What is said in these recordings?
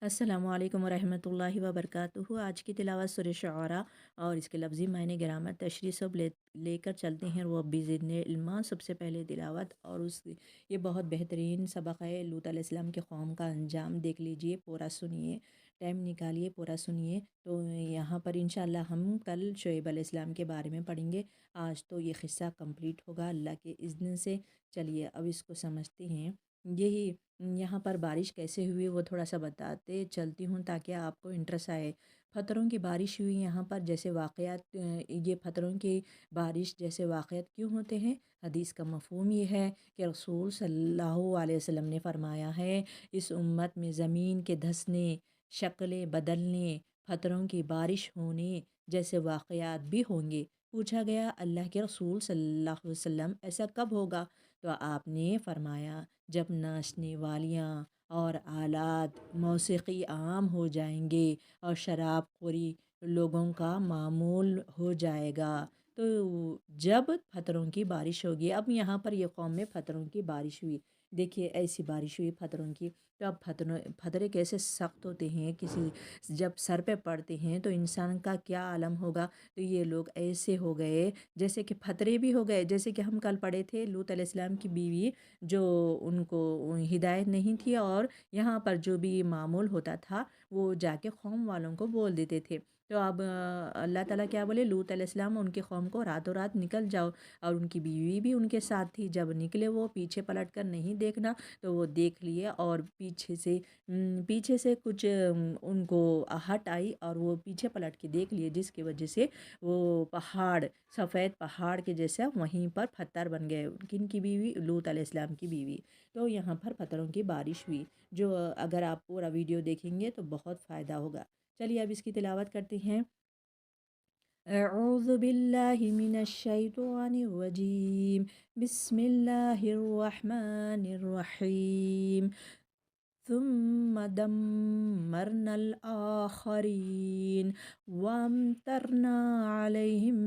अस्सलामु अलैकुम वरहमतुल्लाहि वबरकातुहू। आज की तिलावत सूरह शुआरा और इसके लफ्ज़ी मायने ग्रामर तशरीह सब लेकर चलते हैं। वो बिज़िद्निल इल्मा। सबसे पहले तिलावत और उस ये बहुत बेहतरीन सबक है। लूत अलैहिस्सलाम के कौम का अंजाम देख लीजिए, पूरा सुनिए, टाइम निकालिए, पूरा सुनिए। तो यहाँ पर इंशाअल्लाह हम कल शुएब अलैहिस्सलाम के बारे में पढ़ेंगे। आज तो ये क़िस्सा कंप्लीट होगा अल्लाह के इज़्न से। चलिए अब इसको समझते हैं। यही यहाँ पर बारिश कैसे हुई वो थोड़ा सा बताते चलती हूँ ताकि आपको इंटरेस्ट आए। फ़तरों की बारिश हुई यहाँ पर, जैसे वाक़यात ये फ़तरों की बारिश जैसे वाक़यात क्यों होते हैं। हदीस का मफ़हूम ये है कि रसूल सल्लल्लाहु अलैहि वसल्लम ने फ़रमाया है, इस उम्मत में ज़मीन के धँसने, शक्लें बदलने, फ़तरों की बारिश होने जैसे वाक़यात भी होंगे। पूछा गया, अल्लाह के रसूल सल्लल्लाहु अलैहि वसल्लम ऐसा कब होगा? तो आपने फ़रमाया, जब नाचने वालियाँ और आलात मौसीकी आम हो जाएंगे और शराब खोरी लोगों का मामूल हो जाएगा। तो जब फतरों की बारिश होगी, अब यहाँ पर ये कौम में फतरों की बारिश हुई। देखिए ऐसी बारिश हुई फतरों की, तो अब फतरे कैसे सख्त होते हैं, किसी जब सर पे पड़ते हैं तो इंसान का क्या आलम होगा। तो ये लोग ऐसे हो गए जैसे कि फतरे भी हो गए। जैसे कि हम कल पढ़े थे लूत अलैहिस्सलाम की बीवी, जो उनको हिदायत नहीं थी और यहाँ पर जो भी मामूल होता था वो जाके कौम वालों को बोल देते थे। तो अब अल्लाह ताला क्या बोले, लूत अलैहिस्सलाम उनके कौम को रातों रात निकल जाओ। और उनकी बीवी भी उनके साथ थी। जब निकले वो पीछे पलट कर नहीं देखना, तो वो देख लिए और पीछे से कुछ उनको आहट आई और वो पीछे पलट के देख लिए, जिसकी वजह से वो पहाड़, सफ़ेद पहाड़ के जैसा वहीं पर पत्थर बन गए। किनकी बीवी? लूत अलैहिस्सलाम की बीवी। तो यहाँ पर पत्थरों की बारिश हुई, जो अगर आप पूरा वीडियो देखेंगे तो बहुत फ़ायदा होगा। चलिए अब इसकी तिलावत करते हैं। अऊज़ु बिल्लाहि मिनश शैतानिर रजीम। बिस्मिल्लाहिर रहमानिर रहीम। सुम्मा दम्मरनल आखरीन वअमतरना अलैहिम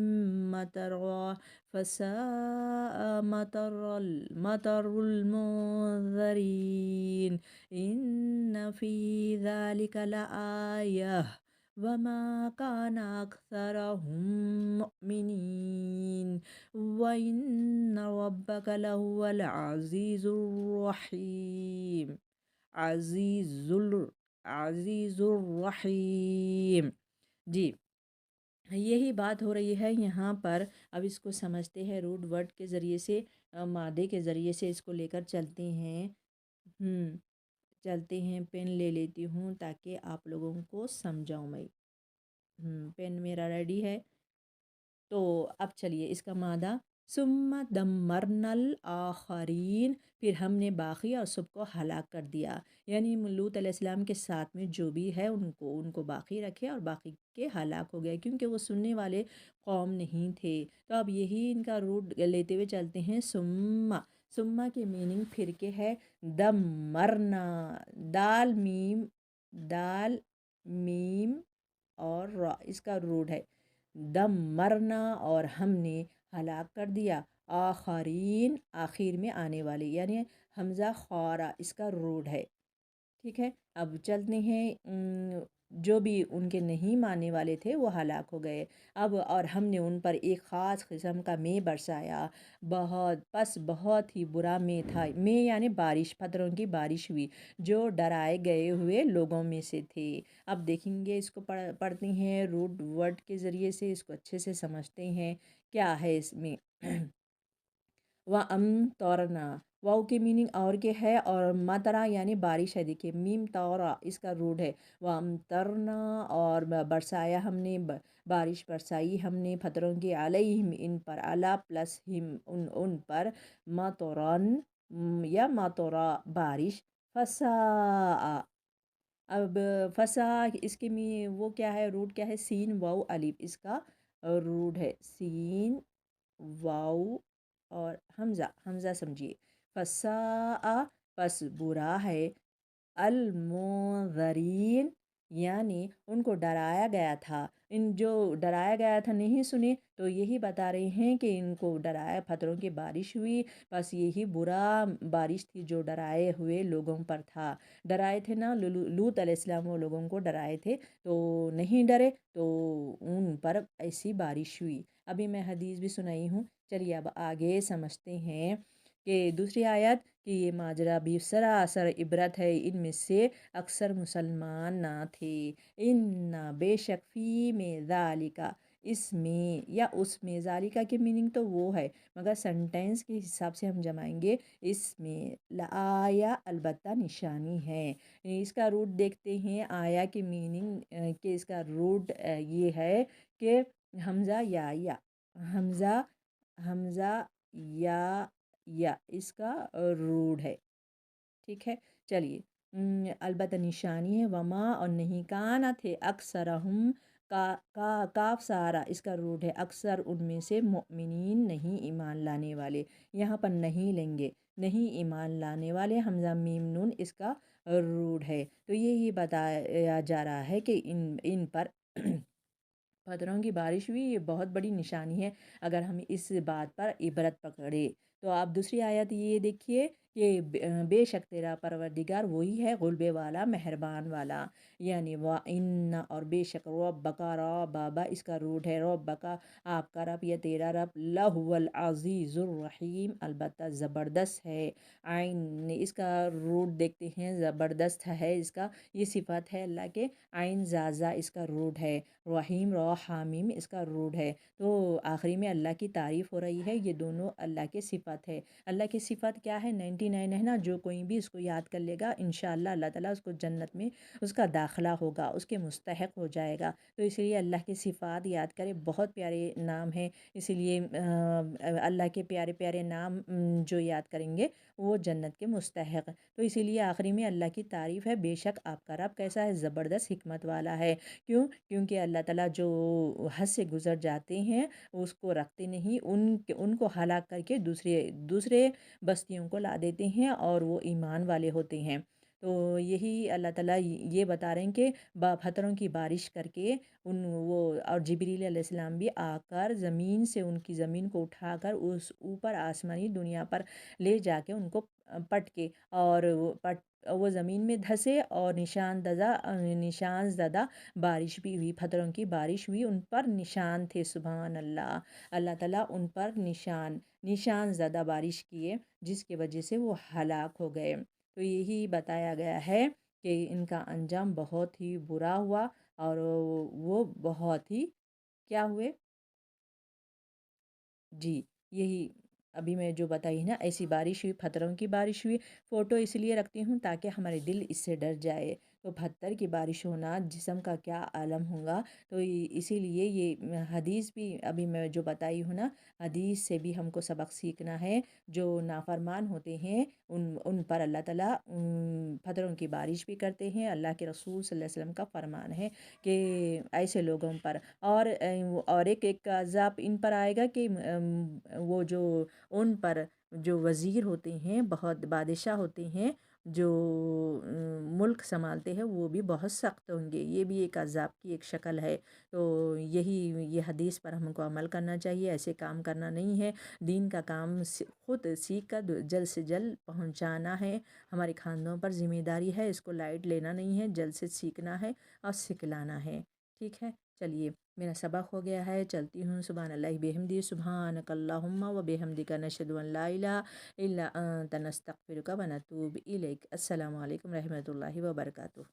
मतरा फसाअ मतरुल मुनज़रीन। इन्न फ़ी ज़ालिका लआयह वमा काना अक्सरहुम मुमिनीन व इन्न रब्बका लहुवल अज़ीज़ुर रहीम। अज़ीज़ुल अज़ीज़ुर रहीम। जी, यही बात हो रही है यहाँ पर। अब इसको समझते हैं रूट वर्ड के ज़रिए से, मादे के ज़रिए से इसको लेकर चलते हैं। चलते हैं। पेन ले लेती हूँ ताकि आप लोगों को समझाऊँ मैं। पेन मेरा रेडी है। तो अब चलिए इसका मादा, सुम्मा दम्मरनल आखरीन, फिर हमने बाकी और सबको हलाक कर दिया। यानी लूत अलैहिस्सलाम के साथ में जो भी है उनको उनको बाकी रखे और बाकी के हलाक हो गए, क्योंकि वो सुनने वाले कौम नहीं थे। तो अब यही इनका रूट लेते हुए चलते हैं। सुम्मा, सुम्मा की मीनिंग फिर के है दम्मरना। दाल मीम, दाल मीम और रा इसका रूट है दम मरना, और हमने हलाक कर दिया। आखरीन, आखिर में आने वाले, यानी हमज़ा खारा इसका रूट है। ठीक है, अब चलते हैं। जो भी उनके नहीं मानने वाले थे वो हलाक हो गए। अब और हमने उन पर एक ख़ास किस्म का मैं बरसाया। बहुत ही बुरा मैं था। मैं यानी बारिश, पत्थरों की बारिश हुई जो डराए गए हुए लोगों में से थे। अब देखेंगे इसको, पढ़ते हैं रूट वर्ड के ज़रिए से, इसको अच्छे से समझते हैं क्या है इसमें। व अम तौरना, वाव की मीनिंग और के है और मतरा यानी बारिश है। देखिए मीम तौरा इसका रूट है। व अम तरना, और बरसाया हमने, बारिश बरसाई हमने, फतरों की अलैहिम इन पर, अला प्लस हिम उन पर, मतरन या मतरा बारिश, फसा। अब फसा इसके में वो क्या है, रूट क्या है, सीन वाव अलिफ इसका रूट है। सीन वाव और हमज़ा, हमज़ा समझिए। फसा, बस बुरा है। अलमुनज़रीन, यानी उनको डराया गया था। इन जो डराया गया था नहीं सुने, तो यही बता रहे हैं कि इनको डराया, पत्थरों की बारिश हुई, बस यही बुरा बारिश थी जो डराए हुए लोगों पर था। डराए थे ना, लूत अलैहिस्सलाम वो लोगों को डराए थे, तो नहीं डरे, तो उन पर ऐसी बारिश हुई। अभी मैं हदीस भी सुनाई हूँ। चलिए अब आगे समझते हैं कि दूसरी आयत कि ये माजरा भी सरासर इबरत है, इनमें से अक्सर मुसलमान ना थे। इन्ना बेशक फ़ी में ज़ालिका, इसमें या उसमें, ज़ालिका की मीनिंग तो वो है, मगर सेंटेंस के हिसाब से हम जमाएंगे इसमें लाया, अलबत्ता निशानी है। इसका रूट देखते हैं, आया की मीनिंग कि इसका रूट ये है कि हमज़ा या हमज़ा हमज़ा या इसका रूट है। ठीक है। चलिए, अलबत्ता निशानी है, वमा और नहीं, काना थे अक्सरहुम, काफ सहारा इसका रूट है, अक्सर उनमें से मुमिनीन नहीं ईमान लाने वाले। यहाँ पर नहीं लेंगे, नहीं ईमान लाने वाले, हमजा मीम नून इसका रूट है। तो ये बताया जा रहा है कि इन पर पत्थरों की बारिश हुई, ये बहुत बड़ी निशानी है अगर हम इस बात पर इबरत पकड़े। तो आप दूसरी आयत ये देखिए कि बेशक तेरा परवरदिगार वही है गुलबे वाला, मेहरबान वाला। यानी वा इन्ना और बेशक, रब बका, रब बाबा इसका रूट है, रब बका आपका रब या तेरा रब, लहुवल अज़ीज़ुर रहीम अलबत्ता ज़बरदस्त है। आइन इसका रूट देखते हैं, ज़बरदस्त है इसका, ये सिफत है अल्लाह के। आइन ज़ाज़ा इसका रूट है, रहीम र हामीम इसका रूट है। तो आखिरी में अल्लाह की तारीफ़ हो रही है, ये दोनों अल्लाह के सिफ़त है। अल्लाह की सिफ़त क्या है? 99 है ना, जो कोई भी इसको याद कर लेगा इंशाअल्लाह अल्लाह ताला उसको जन्नत में उसका दाखिला होगा, उसके मुस्तहक हो जाएगा। तो इसलिए अल्लाह की सिफ़ात याद करें, बहुत प्यारे नाम हैं, इसीलिए अल्लाह के प्यारे प्यारे नाम जो याद करेंगे वो जन्नत के मुस्तहक। तो इसीलिए आखिरी में अल्लाह की तारीफ़ है, बेशक आपका रब कैसा है? ज़बरदस्त हिकमत वाला है। क्यों? क्योंकि अल्लाह ताला जो हद से गुज़र जाते हैं उसको रखते नहीं, उनको हलाक करके दूसरे दूसरे बस्तियों को ला देते हैं और वो ईमान वाले होते हैं। तो यही अल्लाह ताला ये बता रहे हैं कि पत्थरों की बारिश करके उन वो, और जिब्रील अलैहिस्सलाम भी आकर ज़मीन से, उनकी ज़मीन को उठाकर उस ऊपर आसमानी दुनिया पर ले जाके उनको पटके, और वो ज़मीन में धंसे और निशान ज़दा बारिश भी हुई, पत्थरों की बारिश हुई, उन पर निशान थे। सुभान अल्लाह, अल्लाह ताला उन पर निशान ज़दा बारिश किए, जिसकी वजह से वो हलाक हो गए। तो यही बताया गया है कि इनका अंजाम बहुत ही बुरा हुआ, और वो बहुत ही क्या हुए। जी, यही अभी मैं जो बताई ना, ऐसी बारिश हुई, पत्थरों की बारिश हुई। फ़ोटो इसलिए रखती हूँ ताकि हमारे दिल इससे डर जाए। तो पत्थर की बारिश होना जिस्म का क्या आलम होगा। तो इसीलिए ये हदीस भी अभी मैं जो बताई हूँ ना, हदीस से भी हमको सबक सीखना है। जो नाफरमान होते हैं उन पर अल्लाह ताला पत्थरों की बारिश भी करते हैं। अल्लाह के रसूल सल्लल्लाहु अलैहि वसल्लम का फरमान है कि ऐसे लोगों पर, और एक एक अज़ाब इन पर आएगा कि वो जो उन पर जो वज़ीर होते हैं, बहुत बादशाह होते हैं, जो मुल्क संभालते हैं, वो भी बहुत सख्त होंगे। ये भी एक अज़ाब की एक शक्ल है। तो यही, ये हदीस पर हमको अमल करना चाहिए, ऐसे काम करना नहीं है। दीन का काम खुद सीख कर जल्द से जल्द पहुंचाना है। हमारे खानों पर ज़िम्मेदारी है, इसको लाइट लेना नहीं है, जल्द से सीखना है और सिखलाना है। ठीक है। चलिए, मेरा सबक हो गया है, चलती हूँ। सुभान अल्लाहि बिहम्दी, सुभानक अल्लाहुम्मा व बिहम्दिका, नशहदु अन ला इलाहा इल्ला अंता, नस्तगफिरुका व नतूबु इलैक। अस्सलामु अलैकुम रहमतुल्लाहि व बरकातुहू।